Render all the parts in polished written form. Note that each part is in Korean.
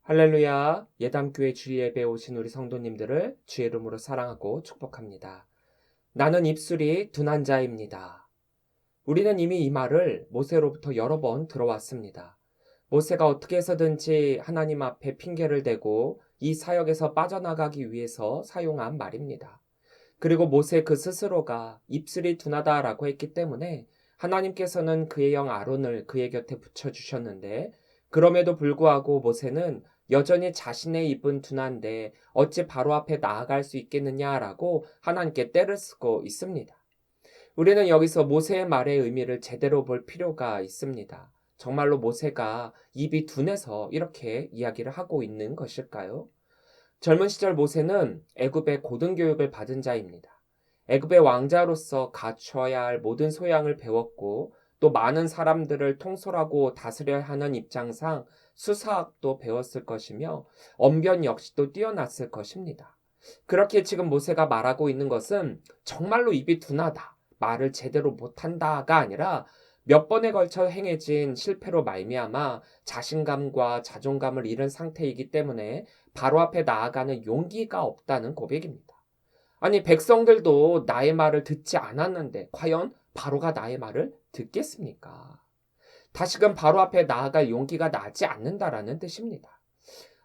할렐루야, 예담교회 주일예배에 오신 우리 성도님들을 주의 이름으로 사랑하고 축복합니다. 나는 입술이 둔한 자입니다. 우리는 이미 이 말을 모세로부터 여러 번 들어왔습니다. 모세가 어떻게 해서든지 하나님 앞에 핑계를 대고 이 사역에서 빠져나가기 위해서 사용한 말입니다. 그리고 모세 그 스스로가 입술이 둔하다라고 했기 때문에 하나님께서는 그의 영 아론을 그의 곁에 붙여주셨는데, 그럼에도 불구하고 모세는 여전히 자신의 입은 둔한데 어찌 바로 앞에 나아갈 수 있겠느냐라고 하나님께 떼를 쓰고 있습니다. 우리는 여기서 모세의 말의 의미를 제대로 볼 필요가 있습니다. 정말로 모세가 입이 둔해서 이렇게 이야기를 하고 있는 것일까요? 젊은 시절 모세는 애굽의 고등교육을 받은 자입니다. 애굽의 왕자로서 갖춰야 할 모든 소양을 배웠고, 또 많은 사람들을 통솔하고 다스려야 하는 입장상 수사학도 배웠을 것이며 언변 역시도 뛰어났을 것입니다. 그렇게 지금 모세가 말하고 있는 것은 정말로 입이 둔하다, 말을 제대로 못한다가 아니라 몇 번에 걸쳐 행해진 실패로 말미암아 자신감과 자존감을 잃은 상태이기 때문에 바로 앞에 나아가는 용기가 없다는 고백입니다. 아니, 백성들도 나의 말을 듣지 않았는데 과연 바로가 나의 말을 듣겠습니까? 다시금 바로 앞에 나아갈 용기가 나지 않는다라는 뜻입니다.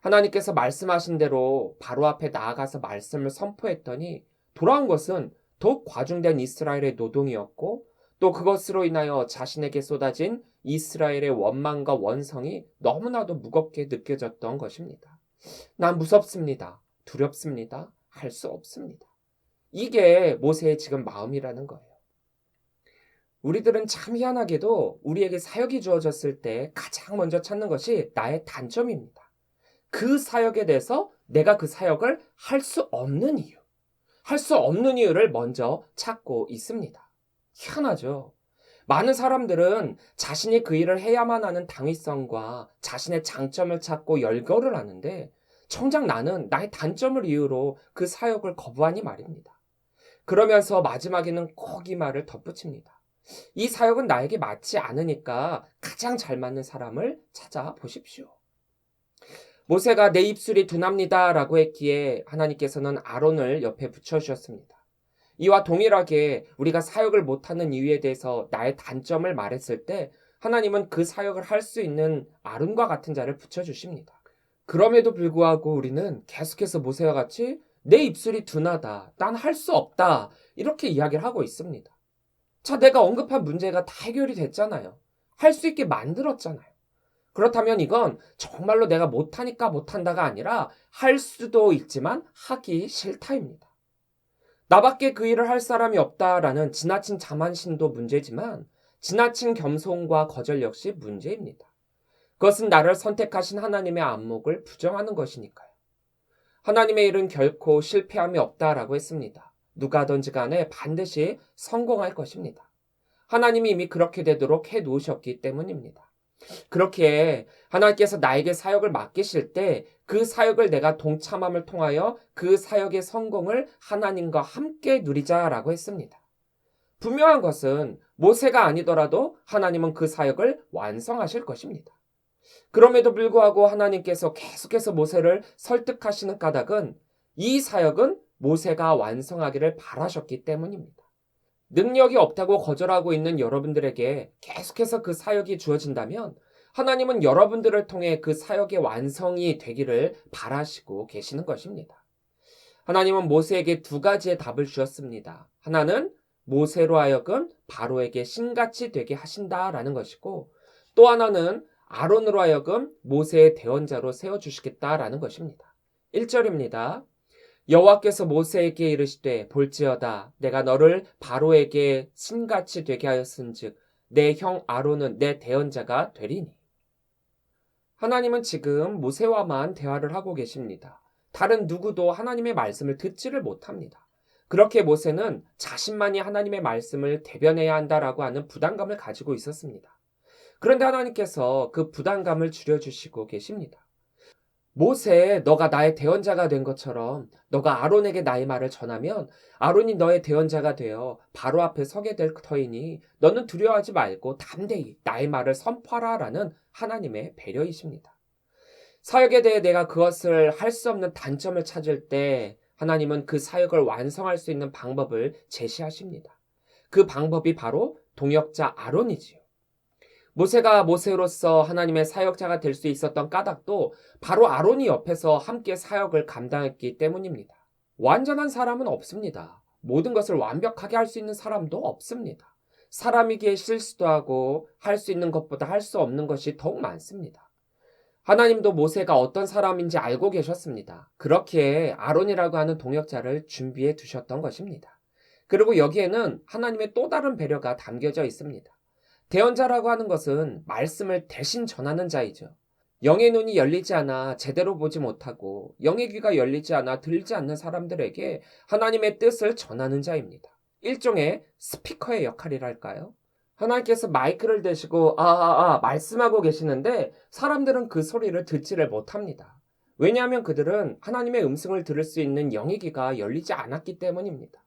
하나님께서 말씀하신 대로 바로 앞에 나아가서 말씀을 선포했더니 돌아온 것은 더욱 과중된 이스라엘의 노동이었고, 또 그것으로 인하여 자신에게 쏟아진 이스라엘의 원망과 원성이 너무나도 무겁게 느껴졌던 것입니다. 난 무섭습니다. 두렵습니다. 할 수 없습니다. 이게 모세의 지금 마음이라는 거예요. 우리들은 참 희한하게도 우리에게 사역이 주어졌을 때 가장 먼저 찾는 것이 나의 단점입니다. 그 사역에 대해서 내가 그 사역을 할 수 없는 이유, 할 수 없는 이유를 먼저 찾고 있습니다. 희한하죠? 많은 사람들은 자신이 그 일을 해야만 하는 당위성과 자신의 장점을 찾고 열거를 하는데, 정작 나는 나의 단점을 이유로 그 사역을 거부하니 말입니다. 그러면서 마지막에는 꼭 이 말을 덧붙입니다. 이 사역은 나에게 맞지 않으니까 가장 잘 맞는 사람을 찾아보십시오. 모세가 내 입술이 둔합니다 라고 했기에 하나님께서는 아론을 옆에 붙여주셨습니다. 이와 동일하게 우리가 사역을 못하는 이유에 대해서 나의 단점을 말했을 때 하나님은 그 사역을 할 수 있는 아론과 같은 자를 붙여주십니다. 그럼에도 불구하고 우리는 계속해서 모세와 같이 내 입술이 둔하다, 난 할 수 없다, 이렇게 이야기를 하고 있습니다. 자, 내가 언급한 문제가 다 해결이 됐잖아요. 할 수 있게 만들었잖아요. 그렇다면 이건 정말로 내가 못하니까 못한다가 아니라 할 수도 있지만 하기 싫다입니다. 나밖에 그 일을 할 사람이 없다라는 지나친 자만심도 문제지만 지나친 겸손과 거절 역시 문제입니다. 그것은 나를 선택하신 하나님의 안목을 부정하는 것이니까요. 하나님의 일은 결코 실패함이 없다라고 했습니다. 누가 하든지 간에 반드시 성공할 것입니다. 하나님이 이미 그렇게 되도록 해 놓으셨기 때문입니다. 그렇게 하나님께서 나에게 사역을 맡기실 때 그 사역을 내가 동참함을 통하여 그 사역의 성공을 하나님과 함께 누리자라고 했습니다. 분명한 것은 모세가 아니더라도 하나님은 그 사역을 완성하실 것입니다. 그럼에도 불구하고 하나님께서 계속해서 모세를 설득하시는 까닭은 이 사역은 모세가 완성하기를 바라셨기 때문입니다. 능력이 없다고 거절하고 있는 여러분들에게 계속해서 그 사역이 주어진다면 하나님은 여러분들을 통해 그 사역의 완성이 되기를 바라시고 계시는 것입니다. 하나님은 모세에게 두 가지의 답을 주었습니다. 하나는 모세로 하여금 바로에게 신같이 되게 하신다라는 것이고, 또 하나는 아론으로 하여금 모세의 대언자로 세워주시겠다라는 것입니다. 1절입니다. 여호와께서 모세에게 이르시되 볼지어다 내가 너를 바로에게 신같이 되게 하였은즉 내 형 아론은 내 대언자가 되리니. 하나님은 지금 모세와만 대화를 하고 계십니다. 다른 누구도 하나님의 말씀을 듣지를 못합니다. 그렇게 모세는 자신만이 하나님의 말씀을 대변해야 한다라고 하는 부담감을 가지고 있었습니다. 그런데 하나님께서 그 부담감을 줄여주시고 계십니다. 모세, 너가 나의 대언자가 된 것처럼 너가 아론에게 나의 말을 전하면 아론이 너의 대언자가 되어 바로 앞에 서게 될 터이니 너는 두려워하지 말고 담대히 나의 말을 선포하라라는 하나님의 배려이십니다. 사역에 대해 내가 그것을 할 수 없는 단점을 찾을 때 하나님은 그 사역을 완성할 수 있는 방법을 제시하십니다. 그 방법이 바로 동역자 아론이지요. 모세가 모세로서 하나님의 사역자가 될 수 있었던 까닭도 바로 아론이 옆에서 함께 사역을 감당했기 때문입니다. 완전한 사람은 없습니다. 모든 것을 완벽하게 할 수 있는 사람도 없습니다. 사람이기에 실수도 하고 할 수 있는 것보다 할 수 없는 것이 더욱 많습니다. 하나님도 모세가 어떤 사람인지 알고 계셨습니다. 그렇기에 아론이라고 하는 동역자를 준비해 두셨던 것입니다. 그리고 여기에는 하나님의 또 다른 배려가 담겨져 있습니다. 대언자라고 하는 것은 말씀을 대신 전하는 자이죠. 영의 눈이 열리지 않아 제대로 보지 못하고 영의 귀가 열리지 않아 들지 않는 사람들에게 하나님의 뜻을 전하는 자입니다. 일종의 스피커의 역할이랄까요? 하나님께서 마이크를 대시고 말씀하고 계시는데 사람들은 그 소리를 듣지를 못합니다. 왜냐하면 그들은 하나님의 음성을 들을 수 있는 영의 귀가 열리지 않았기 때문입니다.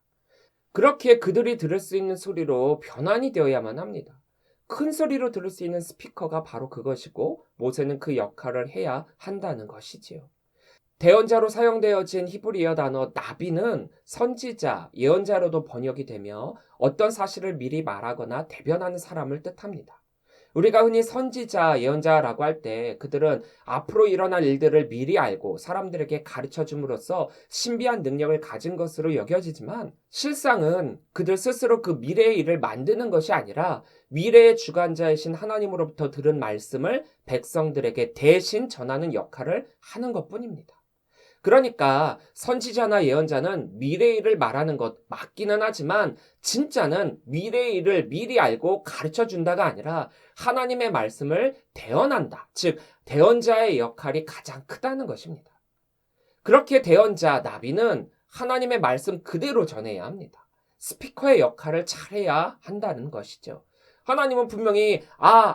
그렇게 그들이 들을 수 있는 소리로 변환이 되어야만 합니다. 큰 소리로 들을 수 있는 스피커가 바로 그것이고 모세는 그 역할을 해야 한다는 것이지요. 대언자로 사용되어진 히브리어 단어 나비는 선지자, 예언자로도 번역이 되며 어떤 사실을 미리 말하거나 대변하는 사람을 뜻합니다. 우리가 흔히 선지자, 예언자라고 할 때 그들은 앞으로 일어날 일들을 미리 알고 사람들에게 가르쳐 줌으로써 신비한 능력을 가진 것으로 여겨지지만 실상은 그들 스스로 그 미래의 일을 만드는 것이 아니라 미래의 주관자이신 하나님으로부터 들은 말씀을 백성들에게 대신 전하는 역할을 하는 것뿐입니다. 그러니까 선지자나 예언자는 미래의 일을 말하는 것 맞기는 하지만 진짜는 미래의 일을 미리 알고 가르쳐 준다가 아니라 하나님의 말씀을 대언한다. 즉 대언자의 역할이 가장 크다는 것입니다. 그렇게 대언자 나비는 하나님의 말씀 그대로 전해야 합니다. 스피커의 역할을 잘해야 한다는 것이죠. 하나님은 분명히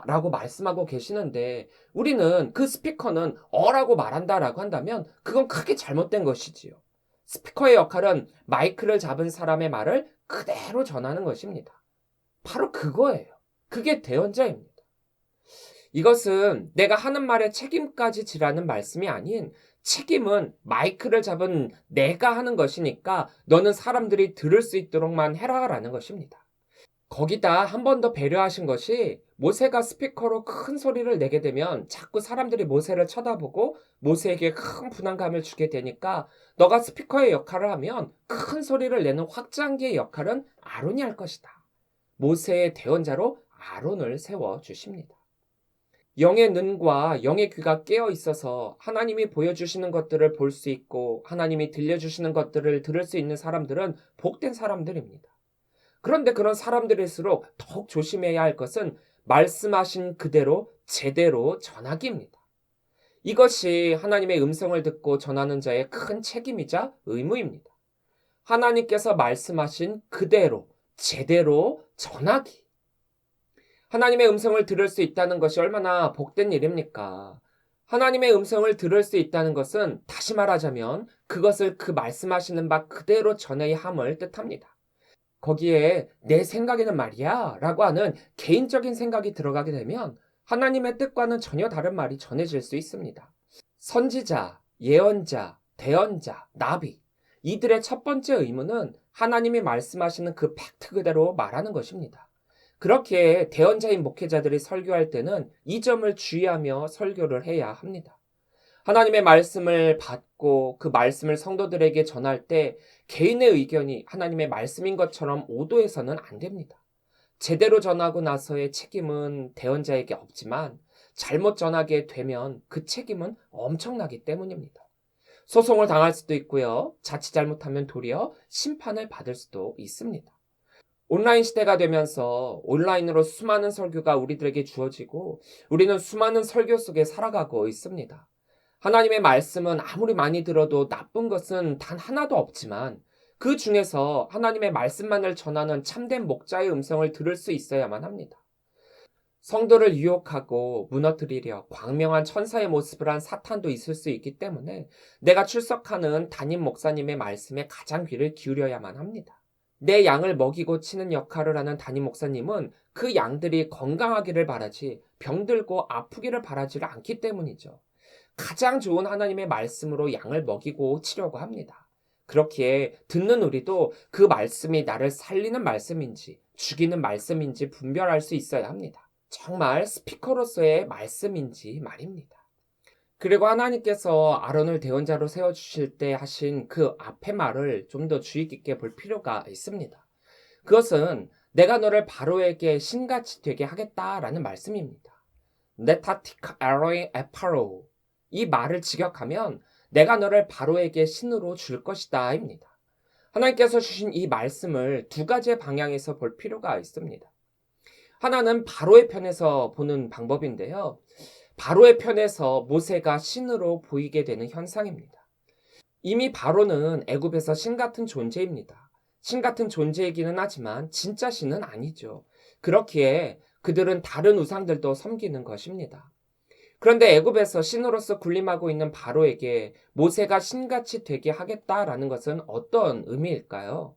라고 말씀하고 계시는데 우리는 그 스피커는 라고 말한다라고 한다면 그건 크게 잘못된 것이지요. 스피커의 역할은 마이크를 잡은 사람의 말을 그대로 전하는 것입니다. 바로 그거예요. 그게 대언자입니다. 이것은 내가 하는 말에 책임까지 지라는 말씀이 아닌 책임은 마이크를 잡은 내가 하는 것이니까 너는 사람들이 들을 수 있도록만 해라라는 것입니다. 거기다 한 번 더 배려하신 것이 모세가 스피커로 큰 소리를 내게 되면 자꾸 사람들이 모세를 쳐다보고 모세에게 큰 분함감을 주게 되니까 너가 스피커의 역할을 하면 큰 소리를 내는 확장기의 역할은 아론이 할 것이다. 모세의 대언자로 아론을 세워주십니다. 영의 눈과 영의 귀가 깨어 있어서 하나님이 보여주시는 것들을 볼 수 있고 하나님이 들려주시는 것들을 들을 수 있는 사람들은 복된 사람들입니다. 그런데 그런 사람들일수록 더욱 조심해야 할 것은 말씀하신 그대로 제대로 전하기입니다. 이것이 하나님의 음성을 듣고 전하는 자의 큰 책임이자 의무입니다. 하나님께서 말씀하신 그대로 제대로 전하기. 하나님의 음성을 들을 수 있다는 것이 얼마나 복된 일입니까? 하나님의 음성을 들을 수 있다는 것은 다시 말하자면 그것을 그 말씀하시는 바 그대로 전해야 함을 뜻합니다. 거기에 내 생각에는 말이야 라고 하는 개인적인 생각이 들어가게 되면 하나님의 뜻과는 전혀 다른 말이 전해질 수 있습니다. 선지자, 예언자, 대언자, 나비 이들의 첫 번째 의무는 하나님이 말씀하시는 그 팩트 그대로 말하는 것입니다. 그렇게 대언자인 목회자들이 설교할 때는 이 점을 주의하며 설교를 해야 합니다. 하나님의 말씀을 받고 그 말씀을 성도들에게 전할 때 개인의 의견이 하나님의 말씀인 것처럼 오도해서는 안 됩니다. 제대로 전하고 나서의 책임은 대언자에게 없지만 잘못 전하게 되면 그 책임은 엄청나기 때문입니다. 소송을 당할 수도 있고요. 자칫 잘못하면 도리어 심판을 받을 수도 있습니다. 온라인 시대가 되면서 온라인으로 수많은 설교가 우리들에게 주어지고 우리는 수많은 설교 속에 살아가고 있습니다. 하나님의 말씀은 아무리 많이 들어도 나쁜 것은 단 하나도 없지만 그 중에서 하나님의 말씀만을 전하는 참된 목자의 음성을 들을 수 있어야만 합니다. 성도를 유혹하고 무너뜨리려 광명한 천사의 모습을 한 사탄도 있을 수 있기 때문에 내가 출석하는 담임 목사님의 말씀에 가장 귀를 기울여야만 합니다. 내 양을 먹이고 치는 역할을 하는 담임 목사님은 그 양들이 건강하기를 바라지 병들고 아프기를 바라지를 않기 때문이죠. 가장 좋은 하나님의 말씀으로 양을 먹이고 치려고 합니다. 그렇기에 듣는 우리도 그 말씀이 나를 살리는 말씀인지 죽이는 말씀인지 분별할 수 있어야 합니다. 정말 스피커로서의 말씀인지 말입니다. 그리고 하나님께서 아론을 대언자로 세워주실 때 하신 그 앞의 말을 좀 더 주의 깊게 볼 필요가 있습니다. 그것은 내가 너를 바로에게 신같이 되게 하겠다라는 말씀입니다. 네타티카 에로이 에파로, 이 말을 직역하면 내가 너를 바로에게 신으로 줄 것이다 입니다. 하나님께서 주신 이 말씀을 두 가지의 방향에서 볼 필요가 있습니다. 하나는 바로의 편에서 보는 방법인데요. 바로의 편에서 모세가 신으로 보이게 되는 현상입니다. 이미 바로는 애굽에서 신 같은 존재입니다. 신 같은 존재이기는 하지만 진짜 신은 아니죠. 그렇기에 그들은 다른 우상들도 섬기는 것입니다. 그런데 애굽에서 신으로서 군림하고 있는 바로에게 모세가 신같이 되게 하겠다라는 것은 어떤 의미일까요?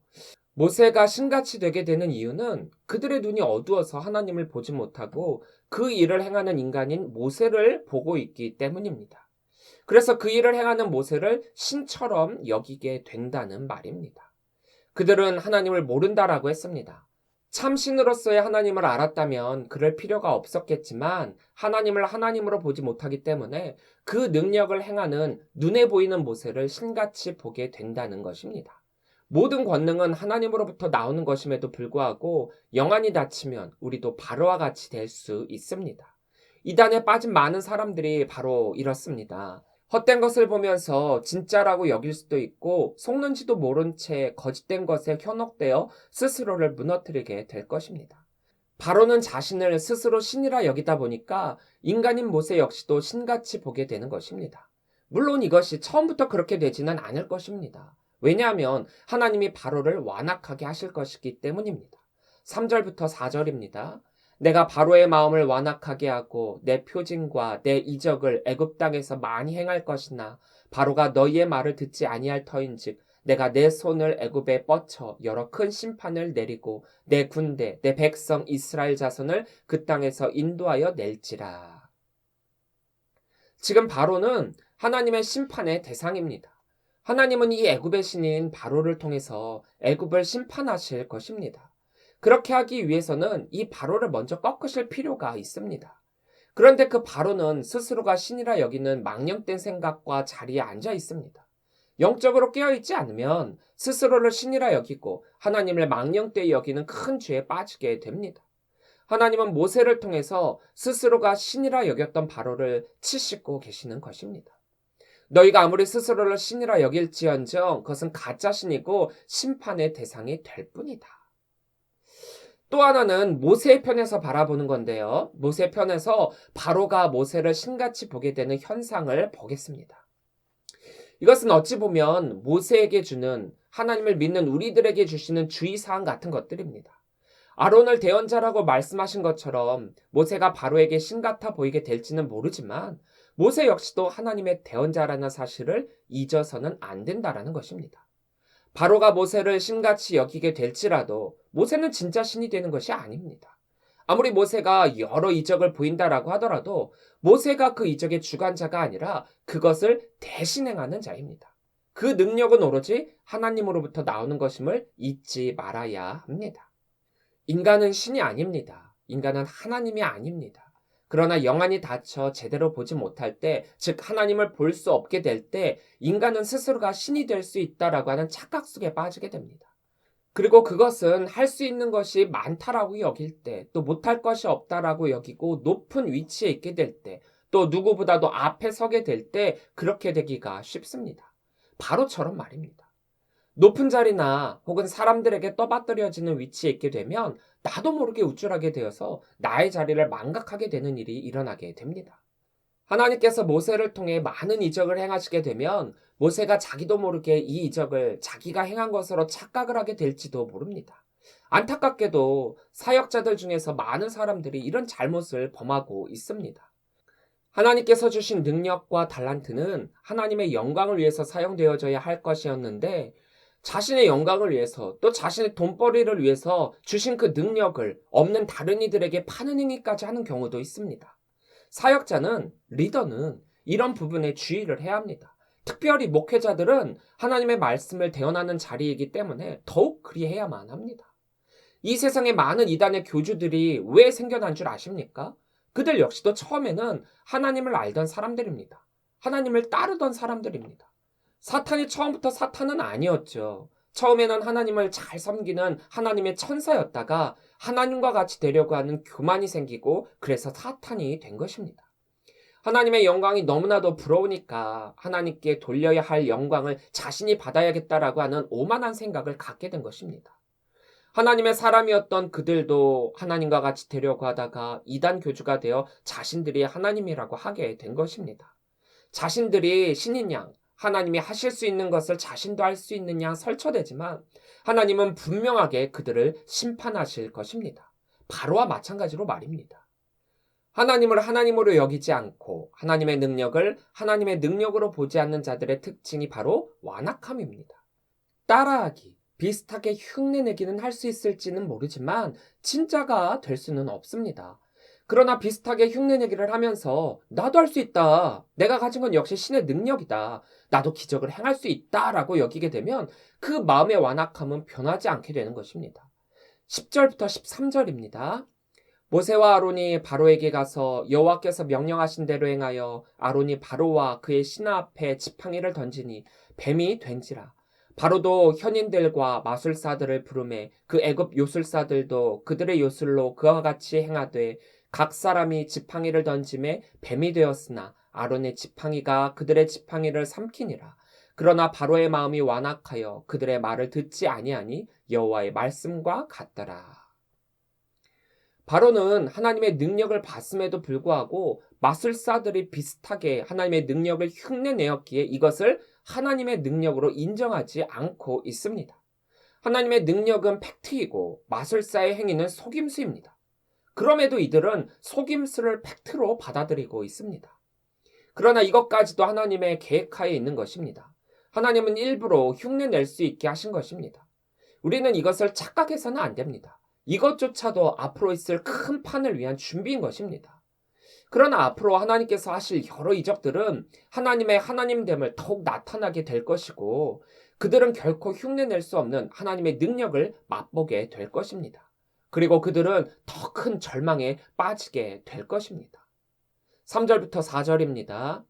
모세가 신같이 되게 되는 이유는 그들의 눈이 어두워서 하나님을 보지 못하고 그 일을 행하는 인간인 모세를 보고 있기 때문입니다. 그래서 그 일을 행하는 모세를 신처럼 여기게 된다는 말입니다. 그들은 하나님을 모른다라고 했습니다. 참신으로서의 하나님을 알았다면 그럴 필요가 없었겠지만 하나님을 하나님으로 보지 못하기 때문에 그 능력을 행하는 눈에 보이는 모세를 신같이 보게 된다는 것입니다. 모든 권능은 하나님으로부터 나오는 것임에도 불구하고 영안이 닫히면 우리도 바로와 같이 될 수 있습니다. 이단에 빠진 많은 사람들이 바로 이렇습니다. 헛된 것을 보면서 진짜라고 여길 수도 있고 속는지도 모른 채 거짓된 것에 현혹되어 스스로를 무너뜨리게 될 것입니다. 바로는 자신을 스스로 신이라 여기다 보니까 인간인 모세 역시도 신같이 보게 되는 것입니다. 물론 이것이 처음부터 그렇게 되지는 않을 것입니다. 왜냐하면 하나님이 바로를 완악하게 하실 것이기 때문입니다. 3절부터 4절입니다. 내가 바로의 마음을 완악하게 하고 내 표징과 내 이적을 애굽 땅에서 많이 행할 것이나 바로가 너희의 말을 듣지 아니할 터인즉 내가 내 손을 애굽에 뻗쳐 여러 큰 심판을 내리고 내 군대 내 백성 이스라엘 자손을 그 땅에서 인도하여 낼지라. 지금 바로는 하나님의 심판의 대상입니다. 하나님은 이 애굽의 신인 바로를 통해서 애굽을 심판하실 것입니다. 그렇게 하기 위해서는 이 바로를 먼저 꺾으실 필요가 있습니다. 그런데 그 바로는 스스로가 신이라 여기는 망령된 생각과 자리에 앉아 있습니다. 영적으로 깨어있지 않으면 스스로를 신이라 여기고 하나님을 망령되이 여기는 큰 죄에 빠지게 됩니다. 하나님은 모세를 통해서 스스로가 신이라 여겼던 바로를 치시고 계시는 것입니다. 너희가 아무리 스스로를 신이라 여길지언정 그것은 가짜 신이고 심판의 대상이 될 뿐이다. 또 하나는 모세의 편에서 바라보는 건데요. 모세 편에서 바로가 모세를 신같이 보게 되는 현상을 보겠습니다. 이것은 어찌 보면 모세에게 주는 하나님을 믿는 우리들에게 주시는 주의사항 같은 것들입니다. 아론을 대언자라고 말씀하신 것처럼 모세가 바로에게 신같아 보이게 될지는 모르지만 모세 역시도 하나님의 대언자라는 사실을 잊어서는 안 된다라는 것입니다. 바로가 모세를 신같이 여기게 될지라도 모세는 진짜 신이 되는 것이 아닙니다. 아무리 모세가 여러 이적을 보인다라고 하더라도 모세가 그 이적의 주관자가 아니라 그것을 대신행하는 자입니다. 그 능력은 오로지 하나님으로부터 나오는 것임을 잊지 말아야 합니다. 인간은 신이 아닙니다. 인간은 하나님이 아닙니다. 그러나 영안이 닫혀 제대로 보지 못할 때, 즉 하나님을 볼 수 없게 될 때 인간은 스스로가 신이 될 수 있다라고 하는 착각 속에 빠지게 됩니다. 그리고 그것은 할 수 있는 것이 많다라고 여길 때, 또 못할 것이 없다라고 여기고 높은 위치에 있게 될 때, 또 누구보다도 앞에 서게 될 때 그렇게 되기가 쉽습니다. 바로처럼 말입니다. 높은 자리나 혹은 사람들에게 떠받들여지는 위치에 있게 되면 나도 모르게 우쭐하게 되어서 나의 자리를 망각하게 되는 일이 일어나게 됩니다. 하나님께서 모세를 통해 많은 이적을 행하시게 되면 모세가 자기도 모르게 이 이적을 자기가 행한 것으로 착각을 하게 될지도 모릅니다. 안타깝게도 사역자들 중에서 많은 사람들이 이런 잘못을 범하고 있습니다. 하나님께서 주신 능력과 달란트는 하나님의 영광을 위해서 사용되어져야 할 것이었는데 자신의 영광을 위해서 또 자신의 돈벌이를 위해서 주신 그 능력을 없는 다른 이들에게 파는 행위까지 하는 경우도 있습니다. 사역자는, 리더는 이런 부분에 주의를 해야 합니다. 특별히 목회자들은 하나님의 말씀을 대언하는 자리이기 때문에 더욱 그리해야만 합니다. 이 세상에 많은 이단의 교주들이 왜 생겨난 줄 아십니까? 그들 역시도 처음에는 하나님을 알던 사람들입니다. 하나님을 따르던 사람들입니다. 사탄이 처음부터 사탄은 아니었죠. 처음에는 하나님을 잘 섬기는 하나님의 천사였다가 하나님과 같이 되려고 하는 교만이 생기고 그래서 사탄이 된 것입니다. 하나님의 영광이 너무나도 부러우니까 하나님께 돌려야 할 영광을 자신이 받아야겠다라고 하는 오만한 생각을 갖게 된 것입니다. 하나님의 사람이었던 그들도 하나님과 같이 되려고 하다가 이단 교주가 되어 자신들이 하나님이라고 하게 된 것입니다. 자신들이 신인 양, 하나님이 하실 수 있는 것을 자신도 할 수 있는 양 설쳐대지만 하나님은 분명하게 그들을 심판하실 것입니다. 바로와 마찬가지로 말입니다. 하나님을 하나님으로 여기지 않고 하나님의 능력을 하나님의 능력으로 보지 않는 자들의 특징이 바로 완악함입니다. 따라하기, 비슷하게 흉내내기는 할 수 있을지는 모르지만 진짜가 될 수는 없습니다. 그러나 비슷하게 흉내내기를 하면서 나도 할 수 있다. 내가 가진 건 역시 신의 능력이다. 나도 기적을 행할 수 있다라고 여기게 되면 그 마음의 완악함은 변하지 않게 되는 것입니다. 10절부터 13절입니다. 모세와 아론이 바로에게 가서 여호와께서 명령하신 대로 행하여 아론이 바로와 그의 신하 앞에 지팡이를 던지니 뱀이 된지라. 바로도 현인들과 마술사들을 부르매 그 애굽 요술사들도 그들의 요술로 그와 같이 행하되 각 사람이 지팡이를 던짐에 뱀이 되었으나 아론의 지팡이가 그들의 지팡이를 삼키니라. 그러나 바로의 마음이 완악하여 그들의 말을 듣지 아니하니 여호와의 말씀과 같더라. 바로는 하나님의 능력을 봤음에도 불구하고 마술사들이 비슷하게 하나님의 능력을 흉내내었기에 이것을 하나님의 능력으로 인정하지 않고 있습니다. 하나님의 능력은 팩트이고 마술사의 행위는 속임수입니다. 그럼에도 이들은 속임수를 팩트로 받아들이고 있습니다. 그러나 이것까지도 하나님의 계획하에 있는 것입니다. 하나님은 일부러 흉내낼 수 있게 하신 것입니다. 우리는 이것을 착각해서는 안 됩니다. 이것조차도 앞으로 있을 큰 판을 위한 준비인 것입니다. 그러나 앞으로 하나님께서 하실 여러 이적들은 하나님의 하나님됨을 더욱 나타나게 될 것이고 그들은 결코 흉내낼 수 없는 하나님의 능력을 맛보게 될 것입니다. 그리고 그들은 더 큰 절망에 빠지게 될 것입니다. 3절부터 4절입니다.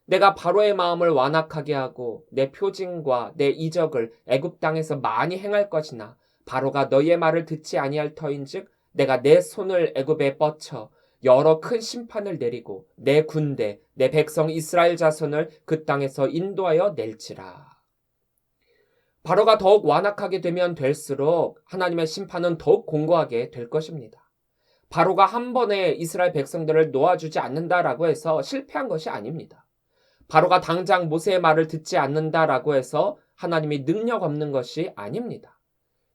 내가 바로의 마음을 완악하게 하고 내 표징과 내 이적을 애굽 땅에서 많이 행할 것이나 바로가 너희의 말을 듣지 아니할 터인즉 내가 내 손을 애굽에 뻗쳐 여러 큰 심판을 내리고 내 군대 내 백성 이스라엘 자손을 그 땅에서 인도하여 낼지라. 바로가 더욱 완악하게 되면 될수록 하나님의 심판은 더욱 공고하게 될 것입니다. 바로가 한 번에 이스라엘 백성들을 놓아주지 않는다라고 해서 실패한 것이 아닙니다. 바로가 당장 모세의 말을 듣지 않는다라고 해서 하나님이 능력 없는 것이 아닙니다.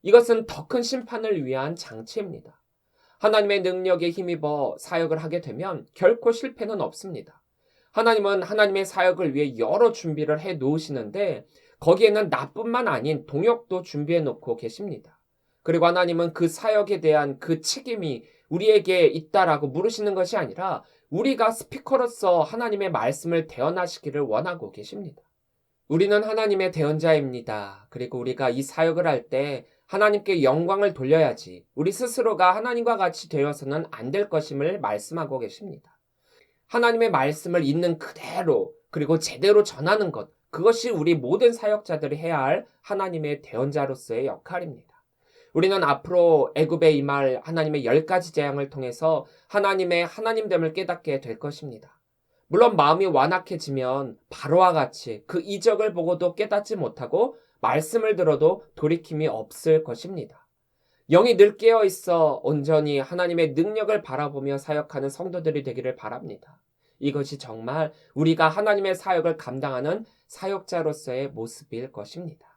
이것은 더 큰 심판을 위한 장치입니다. 하나님의 능력에 힘입어 사역을 하게 되면 결코 실패는 없습니다. 하나님은 하나님의 사역을 위해 여러 준비를 해 놓으시는데 거기에는 나뿐만 아닌 동역도 준비해 놓고 계십니다. 그리고 하나님은 그 사역에 대한 그 책임이 우리에게 있다라고 물으시는 것이 아니라 우리가 스피커로서 하나님의 말씀을 대언하시기를 원하고 계십니다. 우리는 하나님의 대언자입니다. 그리고 우리가 이 사역을 할 때 하나님께 영광을 돌려야지 우리 스스로가 하나님과 같이 되어서는 안 될 것임을 말씀하고 계십니다. 하나님의 말씀을 있는 그대로 그리고 제대로 전하는 것, 그것이 우리 모든 사역자들이 해야 할 하나님의 대언자로서의 역할입니다. 우리는 앞으로 애굽에 임할 하나님의 10가지 재앙을 통해서 하나님의 하나님됨을 깨닫게 될 것입니다. 물론 마음이 완악해지면 바로와 같이 그 이적을 보고도 깨닫지 못하고 말씀을 들어도 돌이킴이 없을 것입니다. 영이 늘 깨어 있어 온전히 하나님의 능력을 바라보며 사역하는 성도들이 되기를 바랍니다. 이것이 정말 우리가 하나님의 사역을 감당하는 사역자로서의 모습일 것입니다.